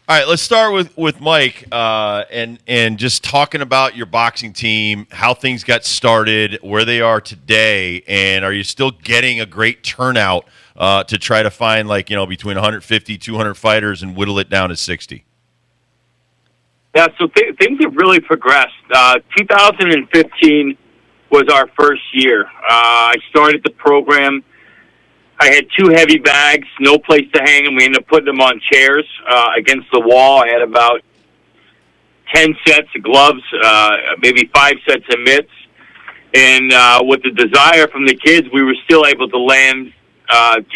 All right, let's start with Mike and just talking about your boxing team, how things got started, where they are today, and are you still getting a great turnout to try to find between 150, 200 fighters and whittle it down to 60? Yeah, so things have really progressed. 2015 was our first year. I started the program. I had two heavy bags, no place to hang them. We ended up putting them on chairs against the wall. I had about 10 sets of gloves, maybe 5 sets of mitts. And with the desire from the kids, we were still able to land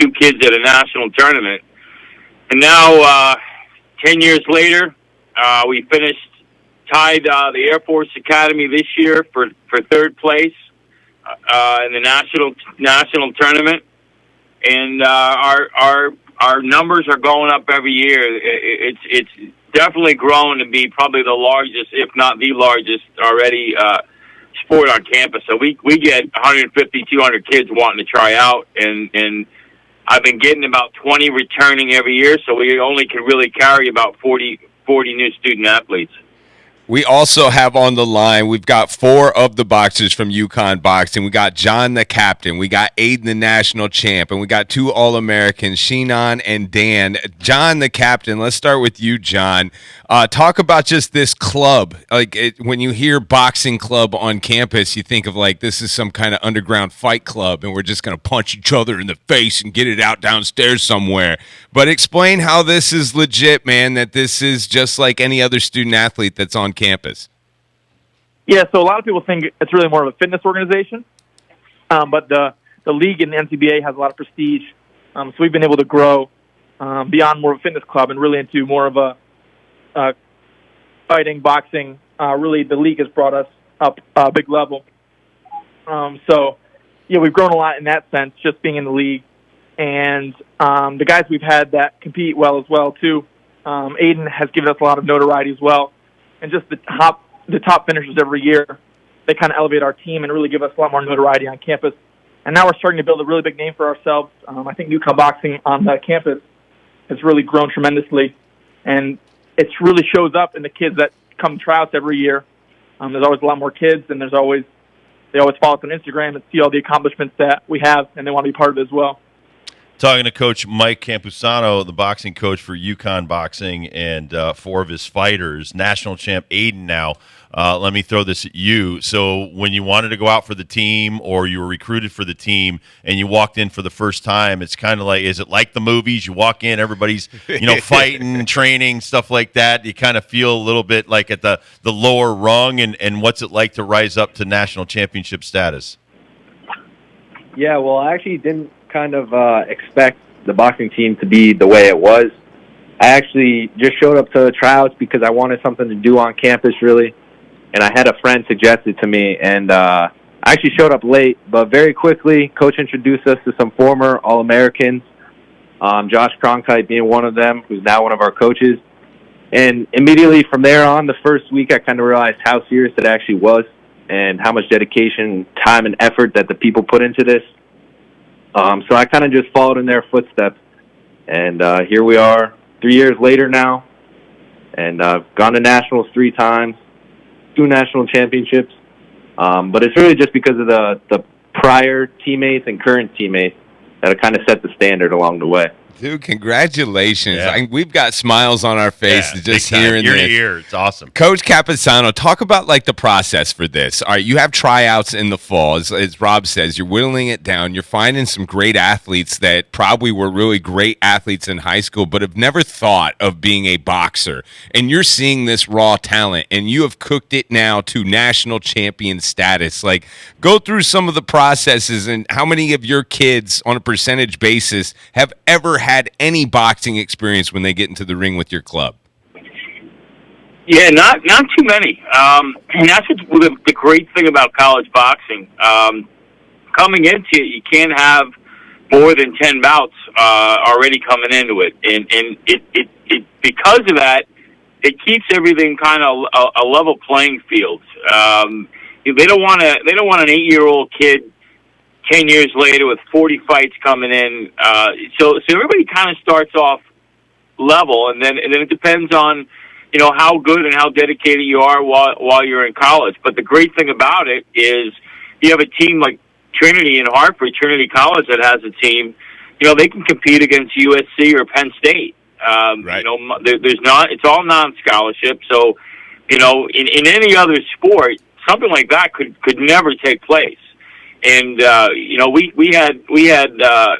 2 kids at a national tournament. And now, 10 years later, we finished tied the Air Force Academy this year for third place in the national tournament. And our numbers are going up every year. It's definitely grown to be probably the largest, if not the largest, already sport on campus. So we get 150, 200 kids wanting to try out, and I've been getting about 20 returning every year. So we only can really carry about 40 new student athletes. We also have on the line, we've got 4 of the boxers from Uconn Boxing. We got John the captain, we got Aiden the national champ, and we got 2 All-Americans, Sheenan and Dan. John the captain, let's start with you, John. Talk about just this club. When you hear boxing club on campus, you think of this is some kind of underground fight club, and we're just going to punch each other in the face and get it out downstairs somewhere. But explain how this is legit, man, that this is just like any other student athlete that's on campus. Yeah, so a lot of people think it's really more of a fitness organization, but the league in the NCBA has a lot of prestige. So we've been able to grow beyond more of a fitness club and really into more of a fighting, boxing. Really, the league has brought us up a big level. So, yeah, we've grown a lot in that sense, just being in the league. And the guys we've had that compete well as well, too. Aiden has given us a lot of notoriety as well. And just the top finishers every year, they kind of elevate our team and really give us a lot more notoriety on campus. And now we're starting to build a really big name for ourselves. I think Uconn Boxing on the campus has really grown tremendously. And it really shows up in the kids that come tryouts every year. There's always a lot more kids, and they always follow us on Instagram and see all the accomplishments that we have, and they want to be part of it as well. Talking to Coach Mike Campisano, the boxing coach for Uconn Boxing, and 4 of his fighters, national champ Aiden now. Let me throw this at you. So when you wanted to go out for the team or you were recruited for the team and you walked in for the first time, it's kind of like, is it like the movies? You walk in, everybody's fighting, training, stuff like that. You kind of feel a little bit like at the lower rung, and what's it like to rise up to national championship status? Yeah, well, I actually didn't kind of expect the boxing team to be the way it was. I actually just showed up to the tryouts because I wanted something to do on campus, really. And I had a friend suggest it to me, and I actually showed up late, but very quickly, Coach introduced us to some former All-Americans, Josh Cronkite being one of them, who's now one of our coaches. And immediately from there on, the first week, I kind of realized how serious it actually was and how much dedication, time, and effort that the people put into this. So I kind of just followed in their footsteps, and here we are 3 years later now, and I've gone to nationals 3 times, 2 national championships, but it's really just because of the prior teammates and current teammates that have kind of set the standard along the way. Dude, congratulations. Yeah. We've got smiles on our faces just hearing ear this. to ear. It's awesome. Coach Campisano, talk about the process for this. All right, you have tryouts in the fall. As Rob says, you're whittling it down. You're finding some great athletes that probably were really great athletes in high school but have never thought of being a boxer. And you're seeing this raw talent, and you have cooked it now to national champion status. Go through some of the processes and how many of your kids on a percentage basis have ever had any boxing experience when they get into the ring with your club? Yeah, not too many. And that's the great thing about college boxing. Coming into it, you can't have more than 10 bouts already coming into it, and it because of that, it keeps everything kind of a level playing field. They don't want an 8-year-old kid 10 years later with 40 fights coming in. So everybody kind of starts off level, and then it depends on, how good and how dedicated you are while you're in college. But the great thing about it is you have a team like Trinity in Hartford, Trinity College, that has a team. They can compete against USC or Penn State. Right. There's not. It's all non-scholarship. So, in any other sport, something like that could never take place. And we had a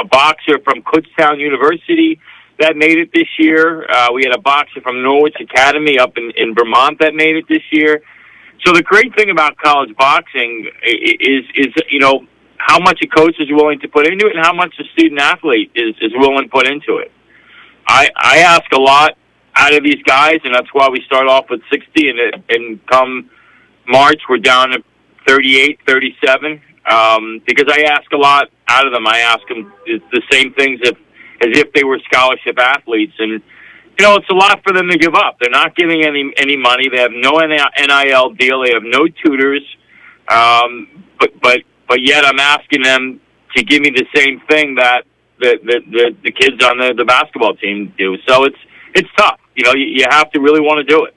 boxer from Kutztown University that made it this year. We had a boxer from Norwich Academy up in Vermont that made it this year. So the great thing about college boxing is how much a coach is willing to put into it and how much a student athlete is willing to put into it. I ask a lot out of these guys, and that's why we start off with 60, and come March we're down to 38, 37, because I ask a lot out of them. I ask them the same things as if they were scholarship athletes, and it's a lot for them to give up. They're not giving any money. They have no NIL deal. They have no tutors, but yet I'm asking them to give me the same thing that the kids on the basketball team do. So it's tough. You have to really want to do it.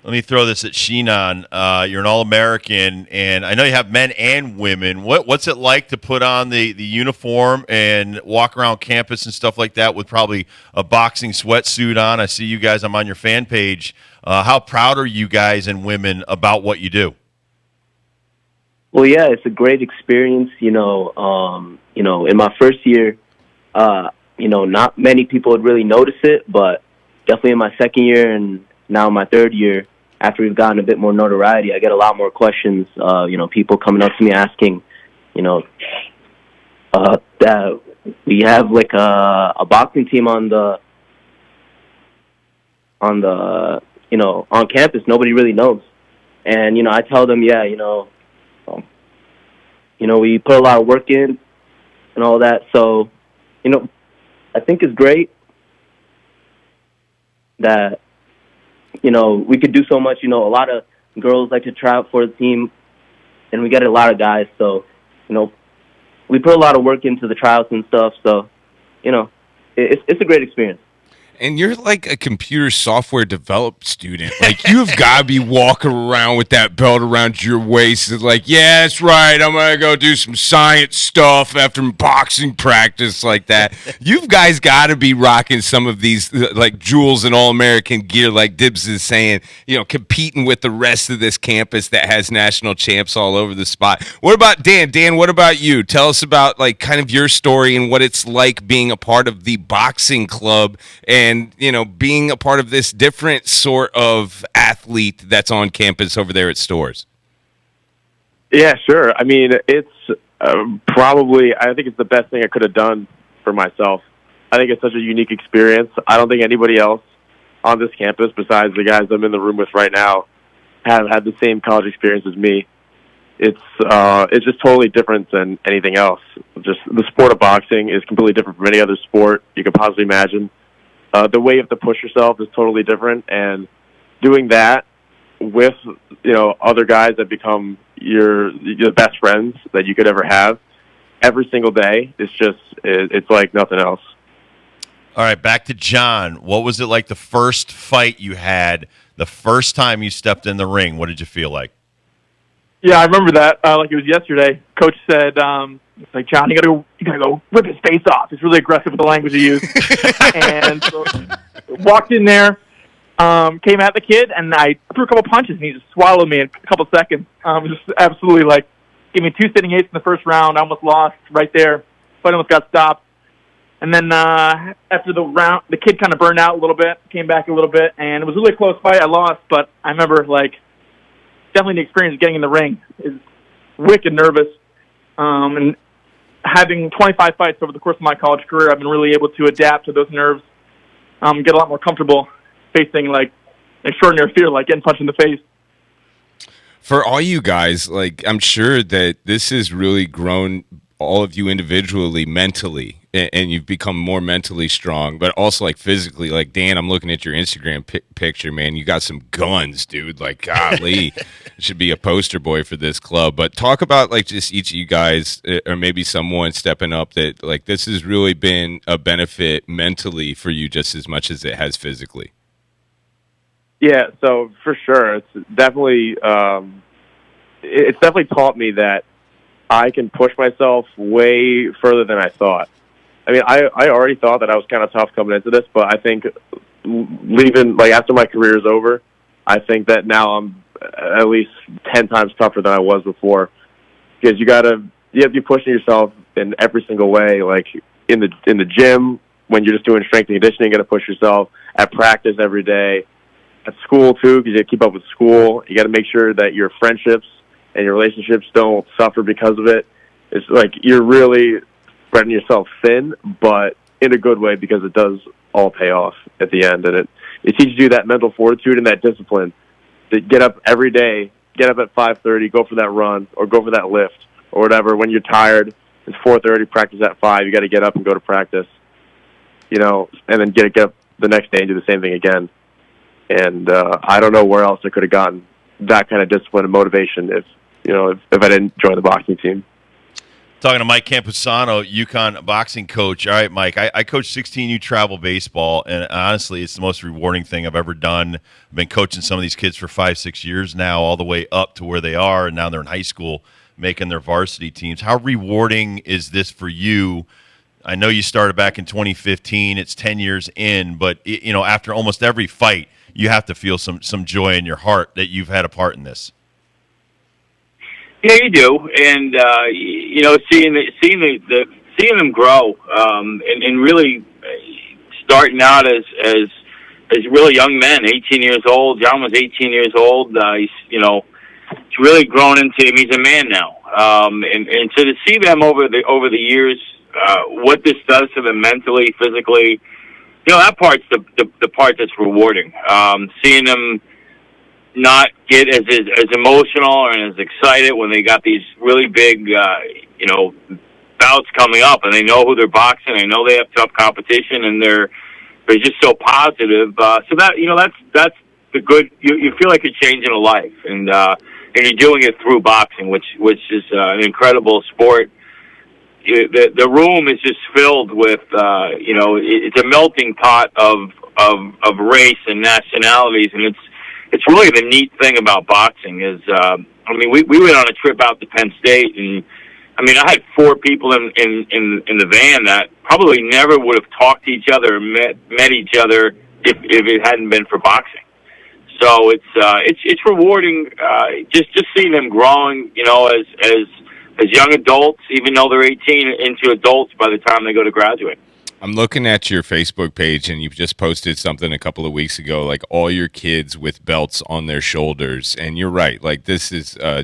Let me throw this at Sheenan. You're an All-American, and I know you have men and women. What's it like to put on the uniform and walk around campus and stuff like that with probably a boxing sweatsuit on? I see you guys. I'm on your fan page. How proud are you guys and women about what you do? Well, yeah, it's a great experience. In my first year, not many people would really notice it, but definitely in my second year and now my third year, after we've gotten a bit more notoriety, I get a lot more questions. People coming up to me asking, that we have like a boxing team on campus. Nobody really knows, and I tell them, we put a lot of work in and all that. So, I think it's great that we could do so much. A lot of girls like to try out for the team, and we get a lot of guys. So, we put a lot of work into the tryouts and stuff. So, it's a great experience. And you're like a computer software developed student. Like, you've got to be walking around with that belt around your waist. It's like, yeah, that's right. I'm going to go do some science stuff after boxing practice like that. You guys got to be rocking some of these, like, Jules and All-American gear, like Dibbs is saying, competing with the rest of this campus that has national champs all over the spot. What about Dan? Dan, what about you? Tell us about, like, kind of your story and what it's like being a part of the boxing club and being a part of this different sort of athlete that's on campus over there at Storrs. Yeah, sure. I mean, it's probably, I think it's the best thing I could have done for myself. I think it's such a unique experience. I don't think anybody else on this campus, besides the guys I'm in the room with right now, have had the same college experience as me. It's just totally different than anything else. Just the sport of boxing is completely different from any other sport you could possibly imagine. The way you have to push yourself is totally different, and doing that with other guys that become your best friends that you could ever have every single day is just it's like nothing else. All right, back to John. What was it like the first fight you had, the first time you stepped in the ring? What did you feel like? Yeah, I remember that like it was yesterday. Coach said, it's like, John, you gotta go rip his face off. It's really aggressive with the language he used. And so walked in there, came at the kid, and I threw a couple punches, and he just swallowed me in a couple seconds. Just absolutely, gave me 2 sitting eights in the first round. I almost lost right there. Fight almost got stopped. And then after the round, the kid kind of burned out a little bit, came back a little bit, and it was a really close fight. I lost, but I remember, definitely the experience of getting in the ring is wicked nervous. And having 25 fights over the course of my college career, I've been really able to adapt to those nerves, get a lot more comfortable facing extraordinary fear, like getting punched in the face. For all you guys, I'm sure that this has really grown all of you individually, mentally, and you've become more mentally strong, but also like physically. Like Dan, I'm looking at your Instagram picture, man. You got some guns, dude. Like, golly, should be a poster boy for this club. But talk about like just each of you guys, or maybe someone stepping up that like this has really been a benefit mentally for you just as much as it has physically. Yeah, so for sure, it's definitely taught me that I can push myself way further than I thought. I mean, I already thought that I was kind of tough coming into this, but I think leaving, like, after my career is over, I think that now I'm at least 10 times tougher than I was before, because you have to be pushing yourself in every single way, like in the gym, when you're just doing strength and conditioning, you got to push yourself at practice every day. At school, too, because you got to keep up with school. You got to make sure that your friendships and your relationships don't suffer because of it. It's like you're really spreading yourself thin, but in a good way, because it does all pay off at the end. And it teaches you that mental fortitude and that discipline to get up every day, get up at 5:30, go for that run or go for that lift or whatever. When you're tired, it's 4:30, practice at 5. You got to get up and go to practice, and then get up the next day and do the same thing again. And I don't know where else I could have gotten that kind of discipline and motivation if I didn't join the boxing team. Talking to Mike Campisano, Uconn boxing coach. All right, Mike, I coach 16U travel baseball, and honestly, it's the most rewarding thing I've ever done. I've been coaching some of these kids for 5-6 years now, all the way up to where they are, and now they're in high school making their varsity teams. How rewarding is this for you? I know you started back in 2015. It's 10 years in, but after almost every fight, you have to feel some joy in your heart that you've had a part in this. Yeah, you do, and seeing them grow, and really starting out as really young men, 18 years old. John was 18 years old. He's really grown into him. He's a man now, and so to see them over the years, what this does to them mentally, physically. That part's the part that's rewarding. Seeing them not get as emotional and as excited when they got these really big, bouts coming up, and they know who they're boxing. They know they have tough competition, and they're just so positive. So that's the good. You feel like you're changing a life, and you're doing it through boxing, which is an incredible sport. The room is just filled with, it's a melting pot of race and nationalities, and it's really the neat thing about boxing is, we went on a trip out to Penn State, and I had 4 people in the van that probably never would have talked to each other or met each other if it hadn't been for boxing. So it's rewarding, just seeing them growing, as young adults, even though they're 18, into adults by the time they go to graduate. I'm looking at your Facebook page, and you've just posted something a couple of weeks ago, like all your kids with belts on their shoulders. And you're right, like this is a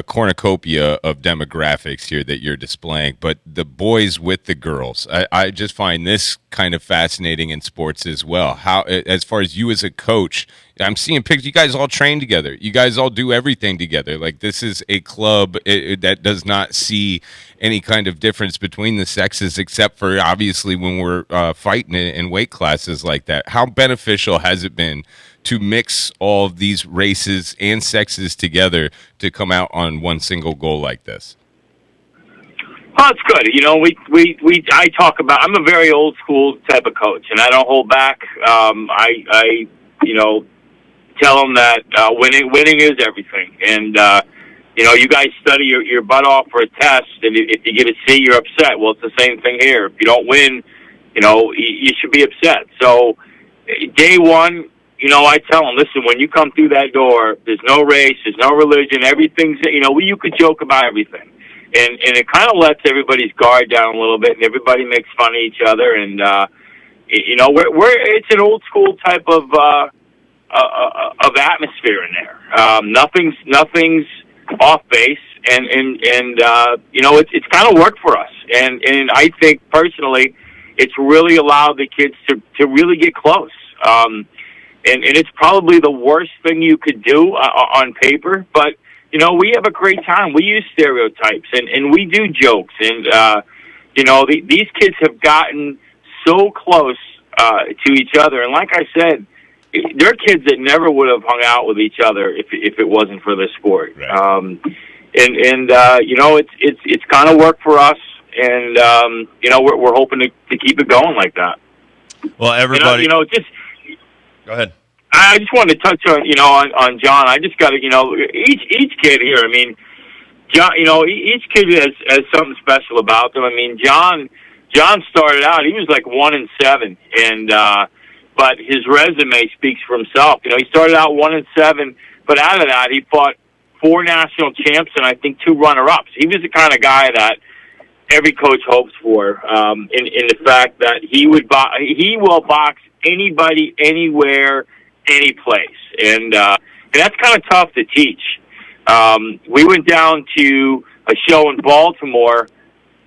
cornucopia of demographics here that you're displaying, but the boys with the girls, I just find this kind of fascinating in sports as well. How, as far as you as a coach, I'm seeing pictures, you guys all train together. You guys all do everything together. Like this is a club that does not see any kind of difference between the sexes, except for obviously when we're fighting in weight classes like that. How beneficial has it been to mix all of these races and sexes together to come out on one single goal like this? Oh, it's good. I talk about, I'm a very old school type of coach, and I don't hold back. I tell them that winning is everything. And, you guys study your butt off for a test, and if you get a C, you're upset. Well, it's the same thing here. If you don't win, you should be upset. So day one, I tell them, listen, when you come through that door, there's no race, there's no religion, everything's, you could joke about everything. And it kind of lets everybody's guard down a little bit, and everybody makes fun of each other. And, it's an old school type of atmosphere in there. Nothing's off base, and it's kind of worked for us. And I think personally, it's really allowed the kids to really get close. And it's probably the worst thing you could do on paper, but we have a great time. We use stereotypes and we do jokes, and these kids have gotten so close to each other. And like I said, they're kids that never would have hung out with each other if it wasn't for the sport. Right. It's kind of worked for us, and we're hoping to keep it going like that. Well, everybody, go ahead. I just wanted to touch on John. I just got to each kid here. I mean, John. Each kid has something special about them. I mean, John started out. He was like 1-7, and but his resume speaks for himself. He started out 1-7, but out of that, he fought 4 national champs and I think 2 runner-ups. He was the kind of guy that every coach hopes for. In the fact that he will box anybody, anywhere, any place, and that's kind of tough to teach. We went down to a show in Baltimore,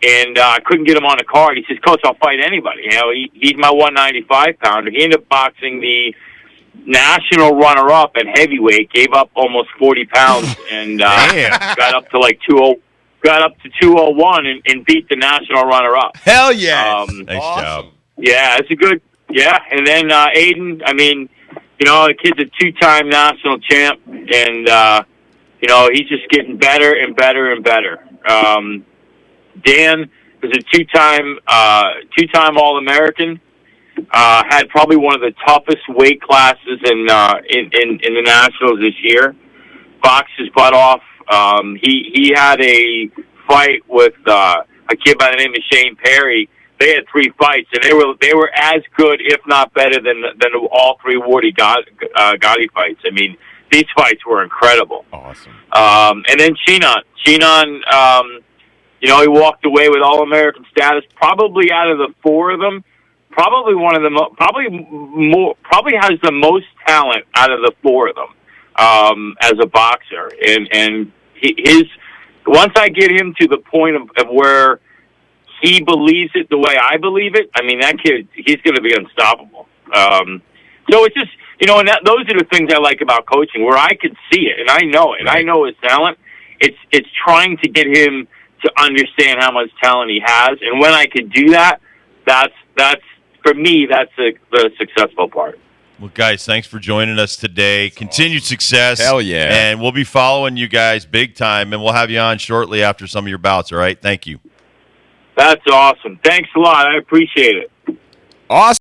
and I couldn't get him on the card. He says, "Coach, I'll fight anybody." He's my 195 pounder. He ended up boxing the national runner-up at heavyweight, gave up almost 40 pounds, and got up to 201 and beat the national runner-up. Hell yeah! Nice awesome. job. Yeah, it's a good. Yeah, and then Aiden. I mean, the kid's a 2-time national champ, and he's just getting better and better and better. Dan was a 2-time All-American. Had probably one of the toughest weight classes in the nationals this year. Boxed his butt off. He had a fight with a kid by the name of Shane Perry. They had 3 fights, and they were as good, if not better, than all 3 Wardy Gotti fights. I mean, these fights were incredible. Awesome. And then Sheehan, he walked away with All-American status. Probably out of the 4 of them, probably one of them, probably has the most talent out of the 4 of them as a boxer. And once I get him to the point of where he believes it the way I believe it, I mean, that kid, he's going to be unstoppable. So it's just, and those are the things I like about coaching, where I could see it, and I know it. Right. I know his talent. It's trying to get him to understand how much talent he has, and when I could do that, that's for me, that's the successful part. Well, guys, thanks for joining us today. Continued success. Hell yeah. And we'll be following you guys big time, and we'll have you on shortly after some of your bouts, all right? Thank you. That's awesome. Thanks a lot. I appreciate it. Awesome.